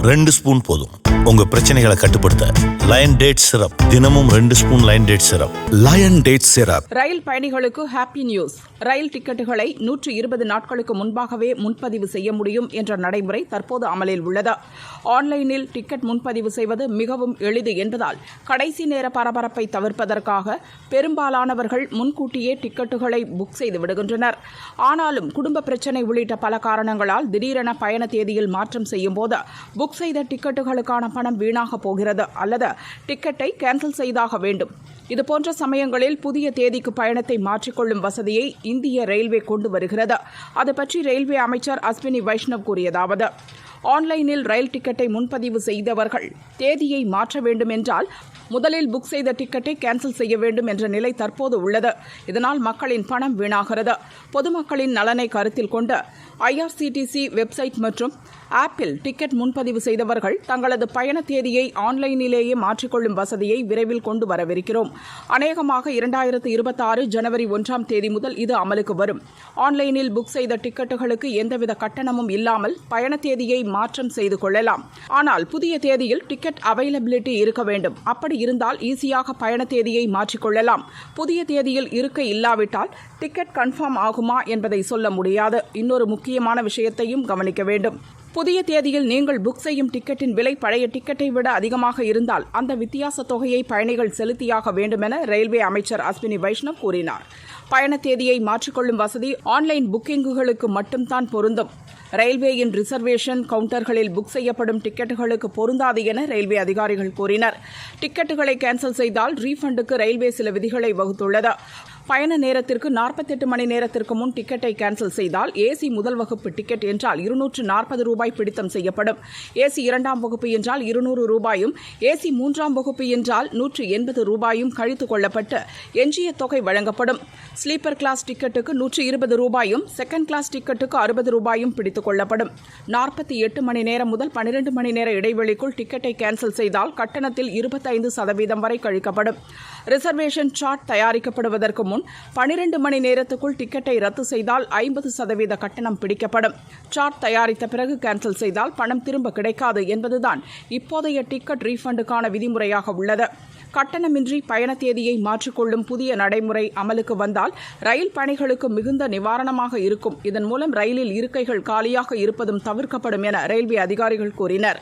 2 spoon போதும். உங்க பிரச்சனைகளை கட்டுப்படுத்த லயன் டேட் சிரப். தினமும் 2 spoon lion date syrup. Lion date syrup. Rail பயணிகளுக்கு ஹாப்பி நியூஸ். ரயில் டிக்கெட்டுகளை 120 நாட்களுக்கு முன்பாகவே முன்பதிவு செய்ய முடியும் என்ற நடைமுறை தற்போது அமலில் உள்ளது. ஆன்லைனில் டிக்கெட் முன்பதிவு செய்வது மிகவும் எளிது என்பதால் கடைசி நேர பரபரப்பை தவிர்ப்பதற்காக பெரும்பாலானவர்கள் முன்கூட்டியே டிக்கெட்டுகளை புக் செய்து விடுகின்றனர். ஆனாலும் குடும்ப பிரச்சினை உள்ளிட்ட பல காரணங்களால் திடீரென பயண தேதியில் மாற்றம் செய்யும் போது புக் செய்த டிக்கெட்டுகளுக்கான பணம் வீணாக போகிறது அல்லது டிக்கெட்டை கேன்சல் செய்தாக வேண்டும். இதுபோன்ற சமயங்களில் புதிய தேதிக்கு பயணத்தை மாற்றிக்கொள்ளும் வசதியை இந்திய ரயில்வே கொண்டு வருகிறது. அது பற்றி ரயில்வே அமைச்சர் அஸ்வினி வைஷ்ணவ் கூறியதாவது: ஆன்லைனில் ரயில் டிக்கெட்டை முன்பதிவு செய்தவர்கள் தேதியை மாற்ற வேண்டும் என்றால் முதலில் புக் செய்த டிக்கெட்டை கேன்சல் செய்ய வேண்டும் என்ற நிலை தற்போது உள்ளது. இதனால் மக்களின் பணம் வீணாகிறது. பொதுமக்களின் நலனை கருத்தில் கொண்டு IRCTC வெப்சைட் மற்றும் ஆப்பில் டிக்கெட் முன்பதிவு செய்தவர்கள் தங்களது பயண தேதியை ஆன்லைனிலேயே மாற்றிக்கொள்ளும் வசதியை விரைவில் கொண்டு வரவிருக்கிறோம். அநேகமாக 2026 ஜனவரி 1ஆம் தேதி முதல் இது அமலுக்கு வரும். ஆன்லைனில் புக் செய்த டிக்கெட்டுகளுக்கு எந்தவித கட்டணமும் இல்லாமல் பயண தேதியை மாற்றம் செய்து கொள்ளலாம். ஆனால் புதிய தேதியில் டிக்கெட் அவைலபிலிட்டி இருக்க வேண்டும். அப்படி இருந்தால் ஈஸியாக பயண தேதியை மாற்றிக்கொள்ளலாம். புதிய தேதியில் இருக்க இல்லாவிட்டால் டிக்கெட் கன்ஃபார்ம் ஆகுமா என்பதை சொல்ல முடியாது. இன்னொரு முக்கியமான விஷயத்தையும் கவனிக்க வேண்டும். புதிய தேதியில் நீங்கள் புக் செய்யும் டிக்கெட்டின் விலை பழைய டிக்கெட்டை விட அதிகமாக இருந்தால் அந்த வித்தியாச தொகையை பயணிகள் செலுத்தியாக வேண்டும் என ரயில்வே அமைச்சர் அஸ்வினி வைஷ்ணவ் கூறினார். பயண தேதியை மாற்றிக்கொள்ளும் வசதி ஆன்லைன் புக்கிங்குகளுக்கு மட்டும்தான் பொருந்தும். ரயில்வேயின் ரிசர்வேஷன் கவுண்டர்களில் புக் செய்யப்படும் டிக்கெட்டுகளுக்கு பொருந்தாது என ரயில்வே அதிகாரிகள் கூறினர். டிக்கெட்டுகளை கேன்சல் செய்தால் ரீஃபண்டுக்கு ரயில்வே சில விதிகளை வகுத்துள்ளது. பயண நேரத்திற்கு 48 மணி நேரத்திற்கு முன் டிக்கெட்டை கேன்சல் செய்தால் ஏசி முதல் வகுப்பு டிக்கெட் என்றால் 240 ரூபாய் பிடித்தம் செய்யப்படும். ஏசி 2ஆம் வகுப்பு என்றால் 200 ரூபாயும், ஏசி 3ஆம் வகுப்பு என்றால் 180 ரூபாயும் கழித்துக் கொள்ளப்பட்டு எஞ்சிய தொகை வழங்கப்படும். ஸ்லீப்பர் கிளாஸ் டிக்கெட்டுக்கு 120 ரூபாயும், செகண்ட் கிளாஸ் டிக்கெட்டுக்கு 60 ரூபாயும் பிடித்துக் கொள்ளப்படும். 48 மணி நேரம் முதல் 12 மணி நேர இடைவெளிக்குள் டிக்கெட்டை கேன்சல் செய்தால் கட்டணத்தில் 25% வரை கழிக்கப்படும். ரிசர்வேஷன் சார்ட் தயாரிக்கப்படுவதற்கு முன் 12 மணி நேரத்துக்குள் டிக்கெட்டை ரத்து செய்தால் 50% கட்டணம் பிடிக்கப்படும். சார்ட் தயாரித்த பிறகு கேன்சல் செய்தால் பணம் திரும்ப கிடைக்காது என்பதுதான் இப்போதைய டிக்கெட் ரீஃபண்டுக்கான விதிமுறையாக உள்ளது. கட்டணமின்றி பயண தேதியை மாற்றிக்கொள்ளும் புதிய நடைமுறை அமலுக்கு வந்தால் ரயில் பயணிகளுக்கு மிகுந்த நிவாரணமாக இருக்கும். இதன் மூலம் ரயிலில் இருக்கைகள் காலியாக இருப்பதும் தவிர்க்கப்படும் என ரயில்வே அதிகாரிகள் கூறினர்.